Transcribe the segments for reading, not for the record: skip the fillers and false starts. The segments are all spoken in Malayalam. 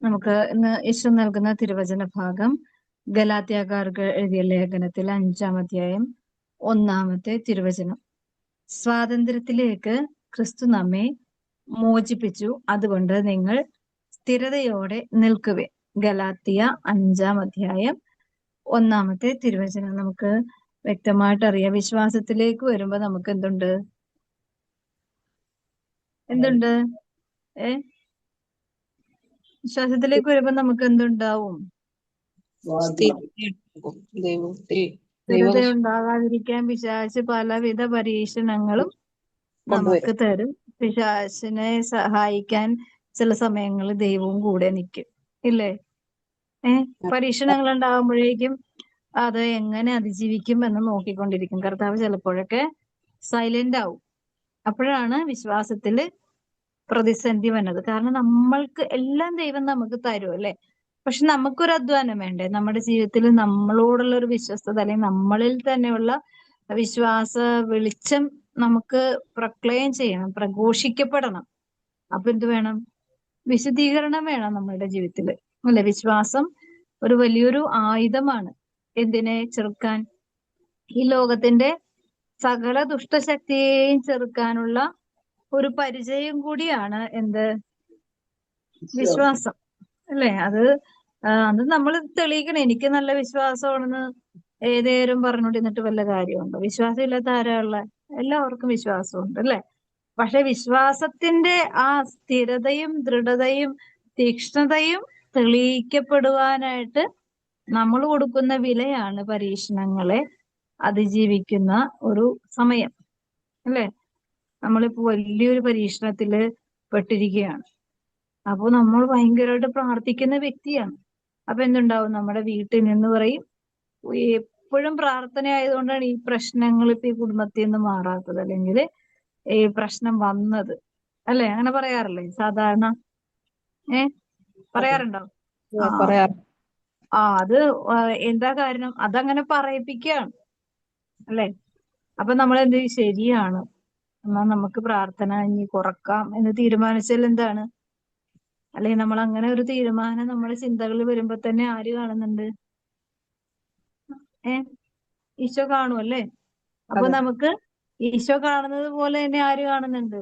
നമുക്ക് ഇന്ന് യേശു നൽകുന്ന തിരുവചന ഭാഗം ഗലാത്യക്കാർക്ക് എഴുതിയ ലേഖനത്തിൽ 5-ാം അധ്യായം 1-ാമത്തെ തിരുവചനം. സ്വാതന്ത്ര്യത്തിലേക്ക് ക്രിസ്തു നമ്മെ മോചിപ്പിച്ചു, അതുകൊണ്ട് നിങ്ങൾ സ്ഥിരതയോടെ നിൽക്കുവിൻ. ഗലാത്യ 5-ാം അധ്യായം 1-ാമത്തെ തിരുവചനം. നമുക്ക് വ്യക്തമായിട്ട് അറിയാം, വിശ്വാസത്തിലേക്ക് വരുമ്പോ നമുക്ക് എന്തുണ്ട് വിശ്വാസത്തിലേക്ക് വരുമ്പോ നമുക്ക് എന്തുണ്ടാവും? സ്ഥിരത ഉണ്ടാകാതിരിക്കാൻ പിശാച് പലവിധ പരീക്ഷണങ്ങളും നമുക്ക് തരും. പിശാചിനെ സഹായിക്കാൻ ചില സമയങ്ങളിൽ ദൈവവും കൂടെ നിൽക്കും, ഇല്ലേ? പരീക്ഷണങ്ങൾ ഉണ്ടാകുമ്പോഴേക്കും അത് എങ്ങനെ അതിജീവിക്കും എന്ന് നോക്കിക്കൊണ്ടിരിക്കും. കർത്താവ് ചിലപ്പോഴൊക്കെ സൈലന്റ് ആവും. അപ്പോഴാണ് വിശ്വാസത്തില് പ്രതിസന്ധി വന്നത്. കാരണം നമ്മൾക്ക് എല്ലാം ദൈവം നമുക്ക് തരും, അല്ലെ? പക്ഷെ നമുക്കൊരു അധ്വാനം വേണ്ടേ? നമ്മുടെ ജീവിതത്തിൽ നമ്മളോടുള്ള ഒരു വിശ്വസ്തത, അല്ലെങ്കിൽ നമ്മളിൽ തന്നെയുള്ള വിശ്വാസ വെളിച്ചം നമുക്ക് പ്രക്ലെയിം ചെയ്യണം, പ്രഘോഷിക്കപ്പെടണം. അപ്പൊ എന്ത് വേണം? വിശുദ്ധീകരണം വേണം നമ്മുടെ ജീവിതത്തില്, അല്ലെ? വിശ്വാസം ഒരു വലിയൊരു ആയുധമാണ്. എന്തിനെ ചെറുക്കാൻ? ഈ ലോകത്തിന്റെ സകല ദുഷ്ടശക്തിയെയും ചെറുക്കാനുള്ള ഒരു പരിചയം കൂടിയാണ് എന്ത്? വിശ്വാസം, അല്ലെ? അത് നമ്മൾ തെളിയിക്കണം. എനിക്ക് നല്ല വിശ്വാസമാണെന്ന് ഏതേരും പറഞ്ഞുകൊണ്ടിരുന്നിട്ട് വല്ല കാര്യമുണ്ടോ? വിശ്വാസം ഇല്ലാത്ത ആരാളുള്ള? എല്ലാവർക്കും വിശ്വാസമുണ്ട്, അല്ലെ? പക്ഷെ വിശ്വാസത്തിന്റെ ആ സ്ഥിരതയും ദൃഢതയും തീക്ഷ്ണതയും തെളിയിക്കപ്പെടുവാനായിട്ട് നമ്മൾ കൊടുക്കുന്ന വിലയാണ് പരീക്ഷണങ്ങളെ അതിജീവിക്കുന്ന ഒരു സമയം, അല്ലെ? നമ്മളിപ്പോ വലിയൊരു പരീക്ഷണത്തില് പെട്ടിരിക്കുകയാണ്. അപ്പൊ നമ്മൾ ഭയങ്കരമായിട്ട് പ്രാർത്ഥിക്കുന്ന വ്യക്തിയാണ്. അപ്പൊ എന്തുണ്ടാവും? നമ്മുടെ വീട്ടിൽ നിന്ന് പറയും, എപ്പോഴും പ്രാർത്ഥന ആയതുകൊണ്ടാണ് ഈ പ്രശ്നങ്ങൾ ഇപ്പൊ ഈ കുടുംബത്തിൽ നിന്ന് മാറാത്തത്, അല്ലെങ്കിൽ ഈ പ്രശ്നം വന്നത്, അല്ലെ? അങ്ങനെ പറയാറില്ലേ സാധാരണ? പറയാറുണ്ടോ? അത് എന്താ കാരണം? അതങ്ങനെ പറയിപ്പിക്കുകയാണ്, അല്ലെ? അപ്പൊ നമ്മൾ എന്ത് ചെയ്യും? ശരിയാണ്, എന്നാ നമുക്ക് പ്രാർത്ഥന ഇനി കുറക്കാം എന്ന് തീരുമാനിച്ചാൽ എന്താണ്? അല്ലെങ്കിൽ നമ്മൾ അങ്ങനെ ഒരു തീരുമാനം നമ്മുടെ ചിന്തകളിൽ വരുമ്പോ തന്നെ ആര് കാണുന്നുണ്ട്? ഈശോ കാണും, അല്ലേ? അപ്പൊ നമുക്ക് ഈശോ കാണുന്നത് പോലെ തന്നെ ആര് കാണുന്നുണ്ട്?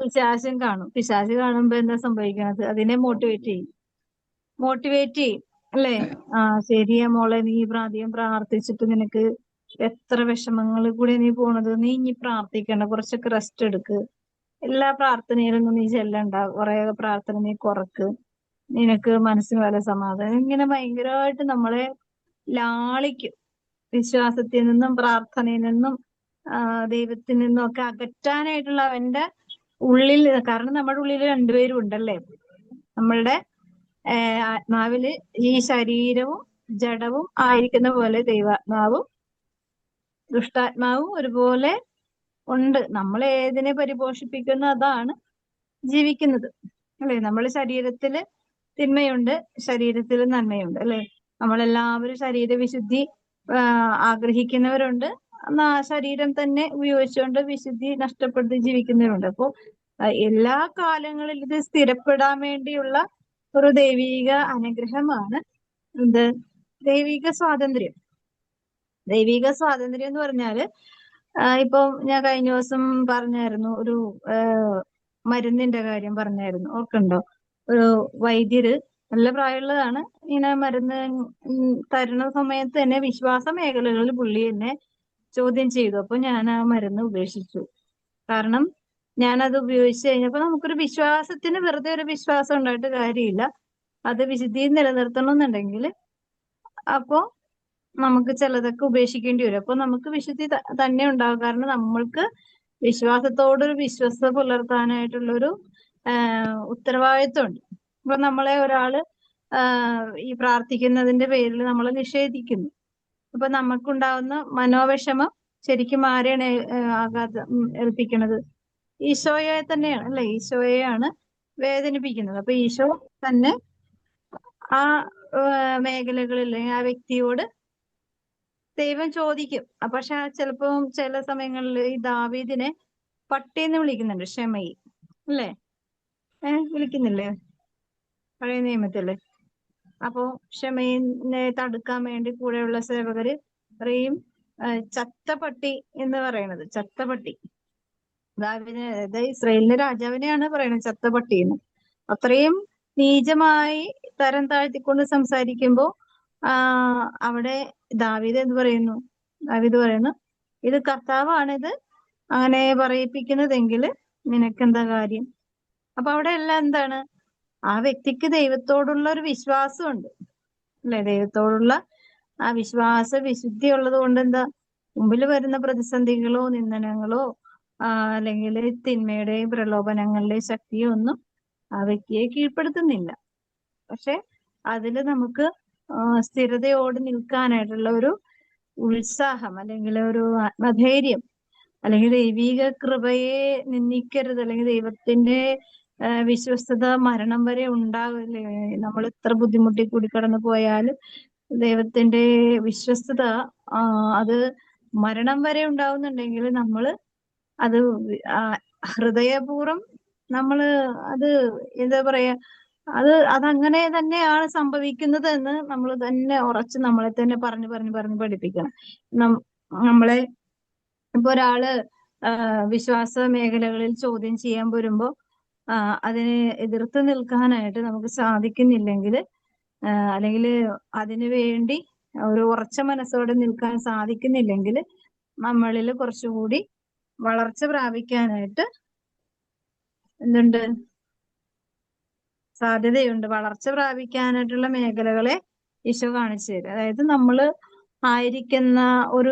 പിശാചും കാണും. പിശാച് കാണുമ്പോ എന്താ സംഭവിക്കണത്? അതിനെ മോട്ടിവേറ്റ് ചെയ്യും, അല്ലേ? ശരിയാ മോളെ, നീ അധികം പ്രാർത്ഥിച്ചിട്ട് നിനക്ക് എത്ര വിഷമങ്ങളിൽ കൂടെ നീ പോണത്, നീ ഇനി പ്രാർത്ഥിക്കണ്ട, കുറച്ചൊക്കെ റെസ്റ്റ് എടുക്ക്, എല്ലാ പ്രാർത്ഥനയിലൊന്നും നീ ചെല്ലണ്ട, കുറെ പ്രാർത്ഥന നീ കുറക്ക്, നിനക്ക് മനസ്സിന് വല്ല സമാധാനം. ഇങ്ങനെ ഭയങ്കരമായിട്ട് നമ്മളെ ലാളിക്കും. വിശ്വാസത്തിൽ നിന്നും പ്രാർത്ഥനയിൽ നിന്നും ദൈവത്തിൽ നിന്നും ഒക്കെ അകറ്റാനായിട്ടുള്ള അവന്റെ ഉള്ളിൽ, കാരണം നമ്മുടെ ഉള്ളിൽ രണ്ടുപേരും ഉണ്ടല്ലേ. നമ്മളുടെ ആത്മാവില് ഈ ശരീരവും ജഡവും ആയിരിക്കുന്ന പോലെ ദൈവാത്മാവും ദുഷ്ടാത്മാവും ഒരുപോലെ ഉണ്ട്. നമ്മൾ ഏതിനെ പരിപോഷിപ്പിക്കുന്നു അതാണ് ജീവിക്കുന്നത്, അല്ലെ? നമ്മുടെ ശരീരത്തില് തിന്മയുണ്ട്, ശരീരത്തിൽ നന്മയുണ്ട്, അല്ലെ? നമ്മളെല്ലാവരും ശരീരവിശുദ്ധി ആഗ്രഹിക്കുന്നവരുണ്ട്, ശരീരം തന്നെ ഉപയോഗിച്ചുകൊണ്ട് വിശുദ്ധി നഷ്ടപ്പെടുത്തി ജീവിക്കുന്നവരുണ്ട്. അപ്പോ എല്ലാ കാലങ്ങളിലും ഇത് സ്ഥിരപ്പെടാൻ വേണ്ടിയുള്ള ഒരു ദൈവിക അനുഗ്രഹമാണ് എന്ത്? ദൈവിക സ്വാതന്ത്ര്യം. ദൈവിക സ്വാതന്ത്ര്യം എന്ന് പറഞ്ഞാല് ഇപ്പൊ ഞാൻ കഴിഞ്ഞ ദിവസം പറഞ്ഞായിരുന്നു, ഒരു മരുന്നിന്റെ കാര്യം പറഞ്ഞായിരുന്നു, ഓർക്കുണ്ടോ? ഒരു വൈദ്യര്, നല്ല പ്രായമുള്ളതാണ്, ഇങ്ങനെ മരുന്ന് തരുന്ന സമയത്ത് തന്നെ വിശ്വാസ മേഖലകളിൽ പുള്ളി എന്നെ ചോദ്യം ചെയ്തു. അപ്പൊ ഞാൻ ആ മരുന്ന് ഉപേക്ഷിച്ചു. കാരണം ഞാനത് ഉപയോഗിച്ച് കഴിഞ്ഞപ്പോ നമുക്കൊരു വിശ്വാസത്തിന് വെറുതെ ഒരു വിശ്വാസം ഉണ്ടായിട്ട് കാര്യമില്ല, അത് വിശുദ്ധിയിൽ നിലനിർത്തണമെന്നുണ്ടെങ്കിൽ അപ്പോ നമുക്ക് ചിലതൊക്കെ ഉപേക്ഷിക്കേണ്ടി വരും. അപ്പൊ നമുക്ക് വിശുദ്ധി തന്നെ ഉണ്ടാകും. കാരണം നമ്മൾക്ക് വിശ്വാസത്തോടൊരു വിശ്വസ്ത പുലർത്താനായിട്ടുള്ളൊരു ഉത്തരവാദിത്വം ഉണ്ട്. ഇപ്പൊ നമ്മളെ ഒരാള് ഈ പ്രാർത്ഥിക്കുന്നതിന്റെ പേരിൽ നമ്മളെ നിഷേധിക്കുന്നു. അപ്പൊ നമുക്കുണ്ടാവുന്ന മനോവിഷമം ശരിക്കും ആരെയാണ് ഏൽപ്പിക്കണത്? ഈശോയെ തന്നെയാണ്, അല്ലെ? ഈശോയെയാണ് വേദനിപ്പിക്കുന്നത്. അപ്പൊ ഈശോ തന്നെ ആ മേഖലകളിൽ ആ വ്യക്തിയോട് ദൈവം ചോദിക്കും. പക്ഷെ ചിലപ്പോ ചില സമയങ്ങളിൽ ഈ ദാവീദിനെ പട്ടിയെന്ന് വിളിക്കുന്നുണ്ട്, ക്ഷമയി, അല്ലേ? വിളിക്കുന്നില്ലേ? പഴയ നിയമത്തില്. അപ്പോ ക്ഷമയെ തടുക്കാൻ വേണ്ടി കൂടെയുള്ള സേവകര് പറയും ചത്ത പട്ടി എന്ന് പറയണത്. ചത്ത പട്ടി. അതായത് ഇസ്രായേലിന്റെ രാജാവിനെയാണ് പറയുന്നത് ചത്ത പട്ടി എന്ന്. അത്രയും നീചമായി തരം താഴ്ത്തിക്കൊണ്ട് സംസാരിക്കുമ്പോ അവിടെ ദാവീദ് എന്ത് പറയുന്നു? ദാവീദ് പറയുന്നു, ഇത് കർത്താവാണിത് അങ്ങനെ പറയിപ്പിക്കുന്നതെങ്കിൽ നിനക്കെന്താ കാര്യം? അപ്പൊ അവിടെ എല്ലാം എന്താണ്? ആ വ്യക്തിക്ക് ദൈവത്തോടുള്ള ഒരു വിശ്വാസമുണ്ട്, അല്ലെ? ദൈവത്തോടുള്ള ആ വിശുദ്ധി ഉള്ളത് കൊണ്ട് എന്താ, മുമ്പിൽ വരുന്ന പ്രതിസന്ധികളോ നിന്ദനങ്ങളോ അല്ലെങ്കിൽ തിന്മയുടെയും പ്രലോഭനങ്ങളുടെയും ശക്തിയോ ഒന്നും ആ വ്യക്തിയെ കീഴ്പ്പെടുത്തുന്നില്ല. പക്ഷെ അതിൽ നമുക്ക് സ്ഥിരതയോട് നിൽക്കാനായിട്ടുള്ള ഒരു ഉത്സാഹം, അല്ലെങ്കിൽ ഒരു ആത്മധൈര്യം, അല്ലെങ്കിൽ ദൈവിക കൃപയെ നിന്ദിക്കരുത്, അല്ലെങ്കിൽ ദൈവത്തിന്റെ വിശ്വസ്തത മരണം വരെ ഉണ്ടാവില്ലേ. നമ്മൾ എത്ര ബുദ്ധിമുട്ടി കൂടി കടന്നു പോയാലും ദൈവത്തിന്റെ വിശ്വസ്തത അത് മരണം വരെ ഉണ്ടാവുന്നുണ്ടെങ്കിൽ നമ്മൾ അത് ഹൃദയപൂർവ്വം നമ്മള് അത് എന്താ പറയാ, അതങ്ങനെ തന്നെയാണ് സംഭവിക്കുന്നത് എന്ന് നമ്മൾ തന്നെ ഉറച്ച് നമ്മളെ തന്നെ പറഞ്ഞു പഠിപ്പിക്കണം. നമ്മളെ ഇപ്പൊ ഒരാള് വിശ്വാസ മേഖലകളിൽ ചോദ്യം ചെയ്യാൻ വരുമ്പോ അതിനെ എതിർത്ത് നിൽക്കാനായിട്ട് നമുക്ക് സാധിക്കുന്നില്ലെങ്കിൽ, അല്ലെങ്കിൽ അതിനു വേണ്ടി ഒരു ഉറച്ച മനസ്സോടെ നിൽക്കാൻ സാധിക്കുന്നില്ലെങ്കിൽ നമ്മളിൽ കുറച്ചുകൂടി വളർച്ച പ്രാപിക്കാനായിട്ട് എന്തുണ്ട്? സാധ്യതയുണ്ട്. വളർച്ച പ്രാപിക്കാനായിട്ടുള്ള മേഖലകളെ ഈശോ കാണിച്ചു തരും. അതായത് നമ്മള് ആയിരിക്കുന്ന ഒരു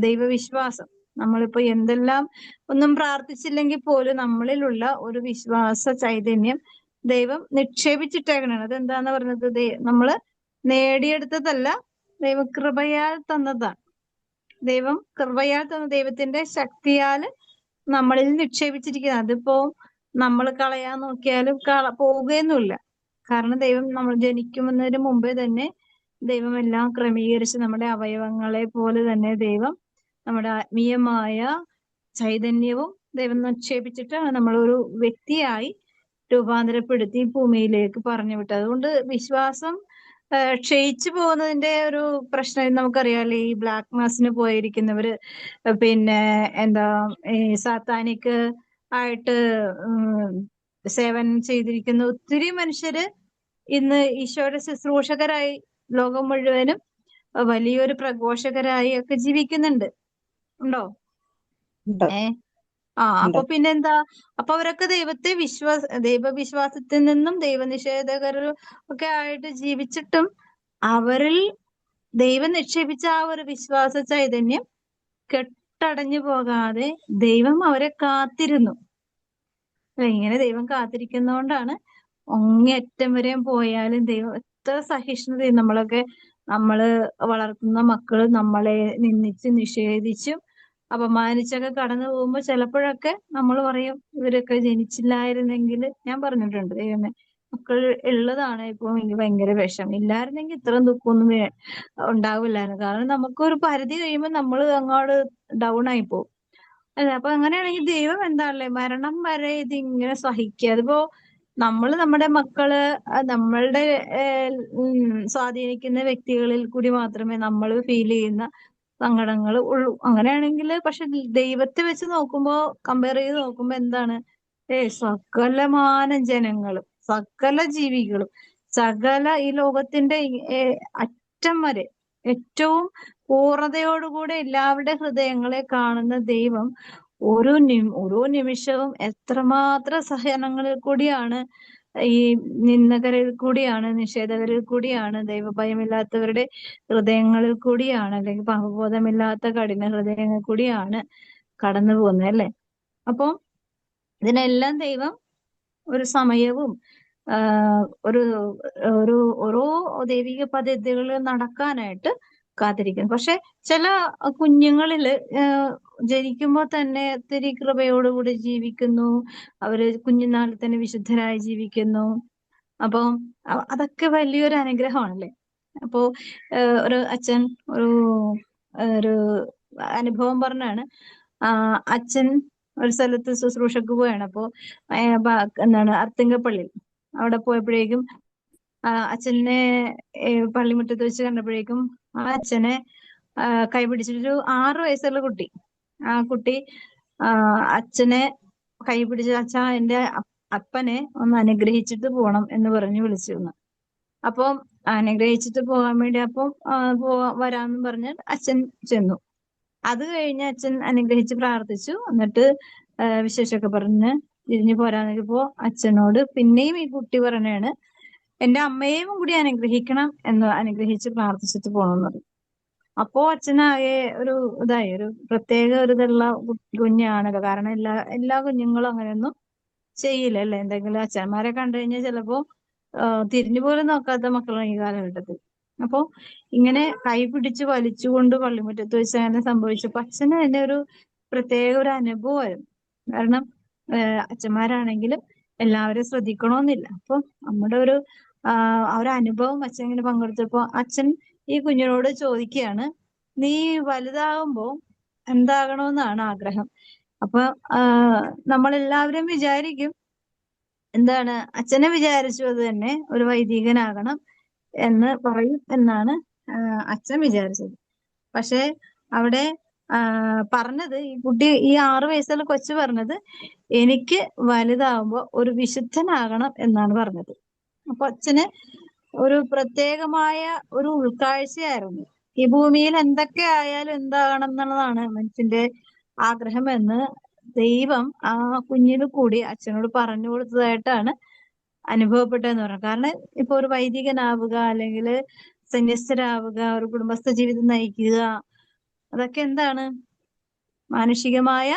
ദൈവവിശ്വാസം, നമ്മളിപ്പോ എന്തെല്ലാം ഒന്നും പ്രാർത്ഥിച്ചില്ലെങ്കിൽ പോലും നമ്മളിലുള്ള ഒരു വിശ്വാസ ചൈതന്യം ദൈവം നിക്ഷേപിച്ചിട്ടേക്കണാണ്. അതെന്താന്ന് പറഞ്ഞത്? നമ്മള് നേടിയെടുത്തതല്ല, ദൈവകൃപയാൽ തന്നതാണ്. ദൈവം കൃപയാൽ തന്ന ദൈവത്തിന്റെ ശക്തിയാൽ നമ്മളിൽ നിക്ഷേപിച്ചിരിക്കുന്നത്. അതിപ്പോ നമ്മൾ കളയാൻ നോക്കിയാലും പോവുകയൊന്നുമില്ല. കാരണം ദൈവം നമ്മൾ ജനിക്കുന്നതിന് മുമ്പേ തന്നെ ദൈവം എല്ലാം ക്രമീകരിച്ച് നമ്മുടെ അവയവങ്ങളെ പോലെ തന്നെ ദൈവം നമ്മുടെ ആത്മീയമായ ചൈതന്യവും ദൈവം നിക്ഷേപിച്ചിട്ടാണ് നമ്മളൊരു വ്യക്തിയായി രൂപാന്തരപ്പെടുത്തി ഭൂമിയിലേക്ക് പറഞ്ഞു വിട്ടത്. അതുകൊണ്ട് വിശ്വാസം ക്ഷയിച്ചു പോകുന്നതിന്റെ ഒരു പ്രശ്നം നമുക്കറിയാലോ. ഈ ബ്ലാക്ക് മാസിന് പോയിരിക്കുന്നവര്, പിന്നെ എന്താ ഈ സാത്താനിക് ആയിട്ട് സേവനം ചെയ്തിരിക്കുന്ന ഒത്തിരി മനുഷ്യര് ഇന്ന് ഈശോയുടെ ശുശ്രൂഷകരായി ലോകം മുഴുവനും വലിയൊരു പ്രഘോഷകരായി ഒക്കെ ജീവിക്കുന്നുണ്ട്. ഉണ്ടോ? അപ്പൊ പിന്നെന്താ? അപ്പൊ അവരൊക്കെ ദൈവവിശ്വാസത്തിൽ നിന്നും ദൈവനിഷേധകരും ഒക്കെ ആയിട്ട് ജീവിച്ചിട്ടും അവരിൽ ദൈവം നിക്ഷേപിച്ച ആ ഒരു വിശ്വാസ ചൈതന്യം കെട്ടടഞ്ഞു പോകാതെ ദൈവം അവരെ കാത്തിരുന്നു. ഇങ്ങനെ ദൈവം കാത്തിരിക്കുന്നതുകൊണ്ടാണ് അങ്ങേയറ്റം വരെയും പോയാലും ദൈവം എത്ര സഹിഷ്ണുത. നമ്മള് വളർത്തുന്ന മക്കള് നമ്മളെ നിന്ദിച്ച് നിഷേധിച്ചും അപമാനിച്ചൊക്കെ കടന്നു പോകുമ്പോ ചിലപ്പോഴൊക്കെ നമ്മൾ പറയും, ഇവരൊക്കെ ജനിച്ചില്ലായിരുന്നെങ്കിൽ. ഞാൻ പറഞ്ഞിട്ടുണ്ട്, ദൈവമേ, മക്കൾ ഉള്ളതാണ് ഇപ്പൊ എനിക്ക് ഭയങ്കര വിഷമം. ഇല്ലായിരുന്നെങ്കിൽ ഇത്രയും ദുഃഖമൊന്നും ഉണ്ടാവില്ലായിരുന്നു. കാരണം നമുക്കൊരു പരിധി കഴിയുമ്പോൾ നമ്മൾ അങ്ങോട്ട് ഡൗൺ ആയി പോകും. അല്ല, അപ്പൊ അങ്ങനെയാണെങ്കിൽ ദൈവം എന്താണല്ലേ മരണം വരെ ഇതിങ്ങനെ സഹിക്കുക. അതിപ്പോ നമ്മുടെ മക്കള് നമ്മളുടെ സ്വാധീനിക്കുന്ന വ്യക്തികളിൽ കൂടി മാത്രമേ നമ്മൾ ഫീൽ ചെയ്യുന്ന സങ്കടങ്ങൾ ഉള്ളൂ. അങ്ങനെയാണെങ്കിൽ പക്ഷെ ദൈവത്തെ വെച്ച് നോക്കുമ്പോ, കമ്പയർ ചെയ്ത് നോക്കുമ്പോ എന്താണ്? സകലമാനം ജനങ്ങളും, സകല ജീവികളും, സകല ഈ ലോകത്തിന്റെ അറ്റം വരെ ഏറ്റവും പൂർണ്ണതയോടുകൂടെ എല്ലാവരുടെ ഹൃദയങ്ങളെ കാണുന്ന ദൈവം ഓരോ നിമിഷവും എത്രമാത്രം സഹനങ്ങളിൽ കൂടിയാണ്, ഈ നിന്ദകരിൽ കൂടിയാണ്, നിഷേധകരിൽ കൂടിയാണ്, ദൈവഭയമില്ലാത്തവരുടെ ഹൃദയങ്ങളിൽ കൂടിയാണ്, അല്ലെങ്കിൽ പാപബോധമില്ലാത്ത കഠിന ഹൃദയങ്ങളിൽ കൂടിയാണ് കടന്നു പോകുന്നത്, അല്ലെ? അപ്പൊ ഇതിനെല്ലാം ദൈവം ഒരു സമയവും ഒരു ഒരു ഓരോ ദൈവിക പദ്ധതികൾ നടക്കാനായിട്ട് കാത്തിരിക്കുന്നു. പക്ഷെ ചില കുഞ്ഞുങ്ങളില് ജനിക്കുമ്പോൾ തന്നെ ഒത്തിരി കൃപയോടുകൂടി ജീവിക്കുന്നു. അവര് കുഞ്ഞുനാളിൽ തന്നെ വിശുദ്ധരായി ജീവിക്കുന്നു. അപ്പൊ അതൊക്കെ വലിയൊരു അനുഗ്രഹമാണല്ലേ. അപ്പോ ഒരു അച്ഛൻ ഒരു അനുഭവം പറഞ്ഞാണ്. അച്ഛൻ ഒരു സ്ഥലത്ത് ശുശ്രൂഷക്ക് പോയാണ്. അപ്പോ എന്താണ് അർത്തിങ്കപ്പള്ളി അവിടെ പോയപ്പോഴേക്കും അച്ഛനെ പള്ളിമുറ്റത്ത് വെച്ച് കണ്ടപ്പോഴേക്കും ആ അച്ഛനെ കൈപിടിച്ചിട്ടൊരു 6 വയസ്സുള്ള കുട്ടി, ആ കുട്ടി അച്ഛനെ കൈപിടിച്ച് അച്ഛാ എന്റെ അപ്പനെ ഒന്ന് അനുഗ്രഹിച്ചിട്ട് പോണം എന്ന് പറഞ്ഞ് വിളിച്ചിരുന്നു. അപ്പം അനുഗ്രഹിച്ചിട്ട് പോകാൻ വേണ്ടി അപ്പം വരാമെന്ന് പറഞ്ഞ് അച്ഛൻ ചെന്നു. അത് കഴിഞ്ഞ് അച്ഛൻ അനുഗ്രഹിച്ച് പ്രാർത്ഥിച്ചു. എന്നിട്ട് വിശേഷമൊക്കെ പറഞ്ഞ് തിരിഞ്ഞു പോരാന്നപ്പോ അച്ഛനോട് പിന്നെയും ഈ കുട്ടി പറഞ്ഞാണ് എന്റെ അമ്മയെയും കൂടി അനുഗ്രഹിക്കണം എന്ന് അനുഗ്രഹിച്ച് പ്രാർത്ഥിച്ചിട്ട് പോകണമെന്ന് പറഞ്ഞു. അപ്പോ അച്ഛനാകെ ഒരു ഒരു പ്രത്യേക ഒരു ഇതുള്ള കുഞ്ഞാണല്ലോ. കാരണം എല്ലാ കുഞ്ഞുങ്ങളും അങ്ങനെയൊന്നും ചെയ്യില്ല അല്ലെ. എന്തെങ്കിലും അച്ഛന്മാരെ കണ്ടു കഴിഞ്ഞാൽ ചിലപ്പോ തിരിഞ്ഞു പോലും നോക്കാത്ത മക്കളാണ് ഈ കാലഘട്ടത്തിൽ. അപ്പോ ഇങ്ങനെ കൈ പിടിച്ച് വലിച്ചുകൊണ്ട് പള്ളിമുറ്റത്ത് വെച്ച് അങ്ങനെ സംഭവിച്ചപ്പോ അച്ഛന് തന്നെ ഒരു പ്രത്യേക ഒരു അനുഭവമായിരുന്നു. കാരണം അച്ഛന്മാരാണെങ്കിലും എല്ലാവരും ശ്രദ്ധിക്കണമെന്നില്ല. അപ്പൊ നമ്മുടെ ഒരു അനുഭവം അച്ഛൻ ഇങ്ങനെ പങ്കെടുത്തപ്പോ അച്ഛൻ ഈ കുഞ്ഞിനോട് ചോദിക്കുകയാണ്, നീ വലുതാകുമ്പോ എന്താകണമെന്നാണ് ആഗ്രഹം? അപ്പൊ നമ്മളെല്ലാവരും വിചാരിക്കും എന്താണ്, അച്ഛനെ വിചാരിച്ചു അത് തന്നെ ഒരു വൈദികനാകണം എന്ന് പറയും എന്നാണ് അച്ഛൻ വിചാരിച്ചത്. പക്ഷെ അവിടെ പറഞ്ഞത് ഈ കുട്ടി, ഈ 6 വയസ്സുള്ള കൊച്ചു പറഞ്ഞത് എനിക്ക് വലുതാവുമ്പോ ഒരു വിശുദ്ധനാകണം എന്നാണ് പറഞ്ഞത്. അപ്പൊ അച്ഛന് ഒരു പ്രത്യേകമായ ഒരു ഉൾക്കാഴ്ചയായിരുന്നു. ഈ ഭൂമിയിൽ എന്തൊക്കെ ആയാലും എന്താകണം എന്നുള്ളതാണ് മനുഷ്യന്റെ ആഗ്രഹം എന്ന് ദൈവം ആ കുഞ്ഞിന് കൂടി അച്ഛനോട് പറഞ്ഞു കൊടുത്തതായിട്ടാണ് അനുഭവപ്പെട്ടതെന്ന് പറഞ്ഞു. കാരണം ഇപ്പൊ ഒരു വൈദികനാവുക, അല്ലെങ്കിൽ സന്യസ്തരാവുക, ഒരു കുടുംബസ്ഥ ജീവിതം നയിക്കുക, അതൊക്കെ എന്താണ് മാനുഷികമായ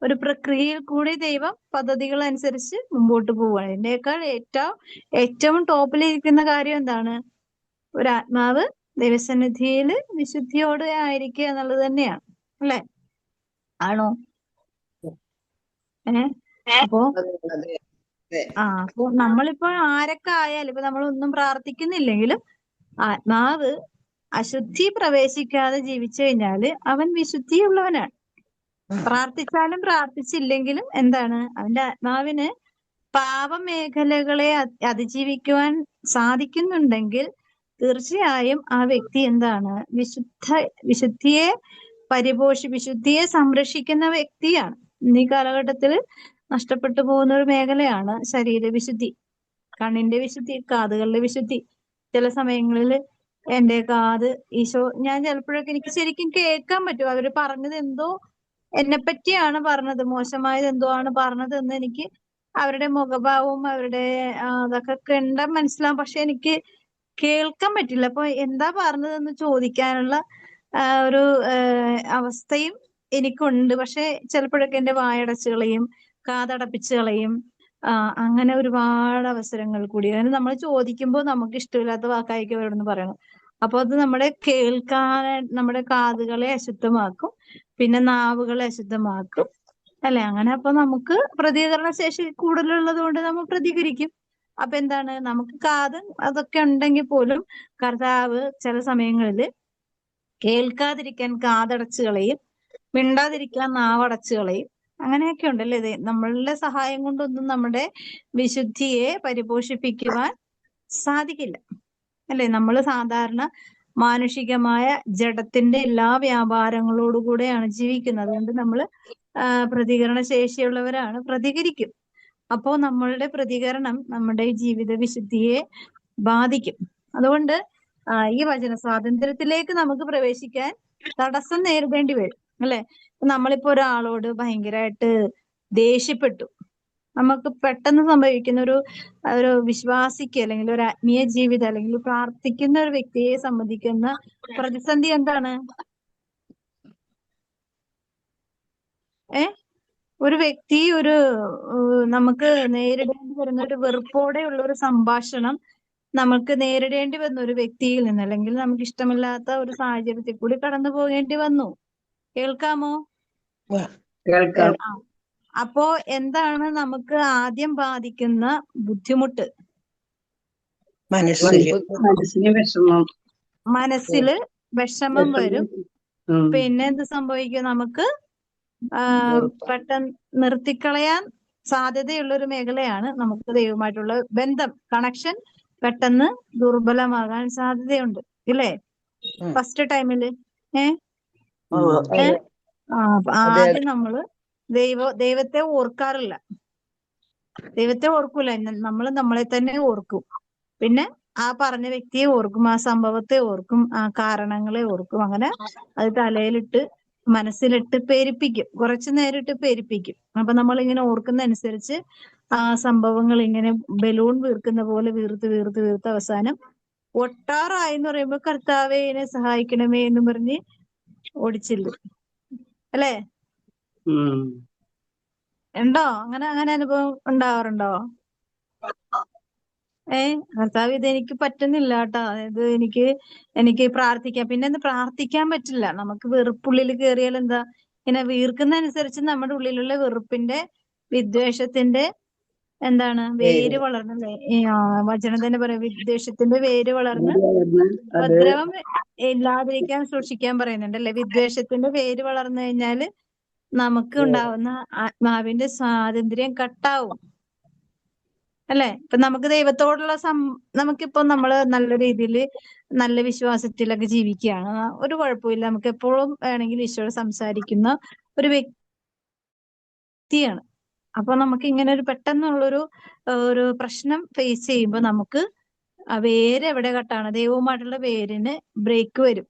ഒരു പ്രക്രിയയിൽ കൂടി ദൈവം പദ്ധതികൾ അനുസരിച്ച് മുമ്പോട്ട് പോവുകയാണ്. ഇതിനേക്കാൾ ഏറ്റവും ടോപ്പിലിരിക്കുന്ന കാര്യം എന്താണ്? ഒരു ആത്മാവ് ദൈവസന്നിധിയിൽ വിശുദ്ധിയോടെ ആയിരിക്കുക എന്നുള്ളത് തന്നെയാണ് അല്ലെ? ആണോ? അപ്പോ അപ്പൊ നമ്മളിപ്പോ ആരൊക്കെ ആയാലും ഇപ്പൊ നമ്മളൊന്നും പ്രാർത്ഥിക്കുന്നില്ലെങ്കിലും ആത്മാവ് അശുദ്ധി പ്രവേശിക്കാതെ ജീവിച്ചു കഴിഞ്ഞാല് അവൻ വിശുദ്ധിയുള്ളവനാണ്. പ്രാർത്ഥിച്ചാലും പ്രാർത്ഥിച്ചില്ലെങ്കിലും എന്താണ്, അവന്റെ ആത്മാവിന് പാപമേഖലകളെ അതിജീവിക്കുവാൻ സാധിക്കുന്നുണ്ടെങ്കിൽ തീർച്ചയായും ആ വ്യക്തി എന്താണ്, വിശുദ്ധിയെ വിശുദ്ധിയെ സംരക്ഷിക്കുന്ന വ്യക്തിയാണ്. ഇന്നീ കാലഘട്ടത്തിൽ നഷ്ടപ്പെട്ടു പോകുന്ന ഒരു മേഖലയാണ് ശരീരവിശുദ്ധി, കണ്ണിന്റെ വിശുദ്ധി, കാതുകളുടെ വിശുദ്ധി. ചില സമയങ്ങളിൽ എന്റെ കാത് ഈശോ, ഞാൻ ചിലപ്പോഴൊക്കെ എനിക്ക് ശരിക്കും കേൾക്കാൻ പറ്റും അവര് പറഞ്ഞത് എന്തോ എന്നെ പറ്റിയാണ് പറഞ്ഞത്, മോശമായത് എന്തോ ആണ് പറഞ്ഞത് എന്ന് എനിക്ക് അവരുടെ മുഖഭാവവും അവരുടെ അതൊക്കെ കണ്ടാൽ മനസ്സിലാവും. പക്ഷെ എനിക്ക് കേൾക്കാൻ പറ്റില്ല. അപ്പൊ എന്താ പറഞ്ഞതെന്ന് ചോദിക്കാനുള്ള ഒരു അവസ്ഥയും എനിക്കുണ്ട്. പക്ഷെ ചിലപ്പോഴൊക്കെ എന്റെ വായടച്ച് കളയും, കാതടപ്പിച്ച് കളയും. അങ്ങനെ ഒരുപാട് അവസരങ്ങൾ കൂടി. അങ്ങനെ നമ്മൾ ചോദിക്കുമ്പോൾ നമുക്ക് ഇഷ്ടമില്ലാത്ത വാക്കായിരിക്കും അവരോടൊന്ന് പറയണം. അപ്പൊ അത് നമ്മുടെ കാതുകളെ അശുദ്ധമാക്കും, പിന്നെ നാവുകളെ അശുദ്ധമാക്കും അല്ലെ. അങ്ങനെ അപ്പൊ നമുക്ക് പ്രതികരണ ശേഷി കൂടുതലുള്ളത് കൊണ്ട് നമ്മൾ പ്രതികരിക്കും. അപ്പൊ എന്താണ്, നമുക്ക് അതൊക്കെ ഉണ്ടെങ്കിൽ പോലും കർത്താവ് ചില സമയങ്ങളിൽ കേൾക്കാതിരിക്കാൻ കാതടച്ച് കളയും, മിണ്ടാതിരിക്കാൻ നാവടച്ച് കളയും. അങ്ങനെയൊക്കെ ഉണ്ടല്ലേ. നമ്മളുടെ സഹായം കൊണ്ടൊന്നും നമ്മുടെ വിശുദ്ധിയെ പരിപോഷിപ്പിക്കുവാൻ സാധിക്കില്ല അല്ലെ. നമ്മൾ സാധാരണ മാനുഷികമായ ജഡത്തിന്റെ എല്ലാ വ്യാപാരങ്ങളോടുകൂടെയാണ് ജീവിക്കുന്നത്. അതുകൊണ്ട് നമ്മൾ പ്രതികരണ ശേഷിയുള്ളവരാണ്, പ്രതികരിക്കും. അപ്പോ നമ്മളുടെ പ്രതികരണം നമ്മുടെ ജീവിത വിശുദ്ധിയെ ബാധിക്കും. അതുകൊണ്ട് ഈ വചന സ്വാതന്ത്ര്യത്തിലേക്ക് നമുക്ക് പ്രവേശിക്കാൻ തടസ്സം നേരിടേണ്ടി വരും അല്ലെ. നമ്മളിപ്പോ ഒരാളോട് ഭയങ്കരമായിട്ട് ദേഷ്യപ്പെട്ടു, നമുക്ക് പെട്ടെന്ന് സംഭവിക്കുന്ന ഒരു വിശ്വാസിക്ക് അല്ലെങ്കിൽ ഒരു ആത്മീയ ജീവിതം അല്ലെങ്കിൽ പ്രാർത്ഥിക്കുന്ന ഒരു വ്യക്തിയെ സംബന്ധിക്കുന്ന പ്രതിസന്ധി എന്താണ്? ഒരു വ്യക്തി നമുക്ക് നേരിടേണ്ടി വരുന്ന ഒരു വെറുപ്പോടെയുള്ള ഒരു സംഭാഷണം നമുക്ക് നേരിടേണ്ടി വന്നു ഒരു വ്യക്തിയിൽ നിന്ന്, അല്ലെങ്കിൽ നമുക്ക് ഇഷ്ടമില്ലാത്ത ഒരു സാഹചര്യത്തിൽ കൂടി കടന്നു പോകേണ്ടി വന്നു. കേൾക്കാമോ? അപ്പോ എന്താണ് നമുക്ക് ആദ്യം ബാധിക്കുന്ന ബുദ്ധിമുട്ട്? മനസ്സില് വിഷമം വരും. പിന്നെ എന്ത് സംഭവിക്കും? നമുക്ക് പെട്ടെന്ന് നിർത്തിക്കളയാൻ സാധ്യതയുള്ള ഒരു മേഖലയാണ് നമുക്ക് ദൈവമായിട്ടുള്ള ബന്ധം, കണക്ഷൻ പെട്ടെന്ന് ദുർബലമാകാൻ സാധ്യതയുണ്ട് ഇല്ലേ? ഫസ്റ്റ് ടൈമില് ഏ ഏ ആദ്യം നമ്മള് ദൈവത്തെ ഓർക്കാറില്ല. ദൈവത്തെ ഓർക്കൂല, നമ്മളെ തന്നെ ഓർക്കും. പിന്നെ ആ പറഞ്ഞ വ്യക്തിയെ ഓർക്കും, ആ സംഭവത്തെ ഓർക്കും, ആ കാരണങ്ങളെ ഓർക്കും. അങ്ങനെ അത് തലയിലിട്ട് മനസ്സിലിട്ട് പെരുപ്പിക്കും, കുറച്ചു നേരം ഇട്ട് പെരുപ്പിക്കും. അപ്പൊ നമ്മളിങ്ങനെ ഓർക്കുന്ന അനുസരിച്ച് ആ സംഭവങ്ങൾ ഇങ്ങനെ ബലൂൺ വീർക്കുന്ന പോലെ വീർത്ത് വീർത്ത് വീർത്ത് അവസാനം ഒട്ടാറായി എന്ന് പറയുമ്പോ കർത്താവേ എന്നെ സഹായിക്കണമേ എന്ന് പറഞ്ഞ് ഓടിച്ചില്ലും അല്ലേ? ഉണ്ടോ അങ്ങനെ അനുഭവം ഉണ്ടാവാറുണ്ടോ? കർത്താവ് ഇതെനിക്ക് പറ്റുന്നില്ല കേട്ടോ, ഇത് എനിക്ക് പ്രാർത്ഥിക്കാം. പിന്നെ എന്ത് പ്രാർത്ഥിക്കാൻ പറ്റില്ല, നമുക്ക് വെറുപ്പുള്ളിൽ കയറിയാൽ എന്താ, ഇങ്ങനെ വീർക്കുന്ന അനുസരിച്ച് നമ്മുടെ ഉള്ളിലുള്ള വെറുപ്പിന്റെ വിദ്വേഷത്തിന്റെ എന്താണ് വേര് വളർന്നല്ലേ? വചനം തന്നെ പറയാം, വിദ്വേഷത്തിന്റെ വേര് വളർന്ന് ഉപദ്രവം ഇല്ലാതിരിക്കാൻ സൂക്ഷിക്കാൻ പറയുന്നുണ്ടല്ലേ? വിദ്വേഷത്തിന്റെ വേര് വളർന്നു കഴിഞ്ഞാല് നമുക്ക് ഉണ്ടാവുന്ന ആത്മാവിന്റെ സ്വാതന്ത്ര്യം കട്ടാവും അല്ലെ? ഇപ്പൊ നമുക്ക് ദൈവത്തോടുള്ള നമുക്കിപ്പോ നമ്മള് നല്ല രീതിയിൽ നല്ല വിശ്വാസത്തിലൊക്കെ ജീവിക്കുകയാണ്, ഒരു കുഴപ്പമില്ല, നമുക്ക് എപ്പോഴും വേണമെങ്കിൽ ഈശോയോട് സംസാരിക്കുന്ന ഒരു വ്യക്തിയാണ്. അപ്പൊ നമുക്ക് ഇങ്ങനെ ഒരു പെട്ടെന്നുള്ളൊരു ഒരു പ്രശ്നം ഫേസ് ചെയ്യുമ്പോൾ നമുക്ക് ആ വേര് എവിടെ കട്ടാണ്, ദൈവവുമായിട്ടുള്ള വേരിന് ബ്രേക്ക് വരും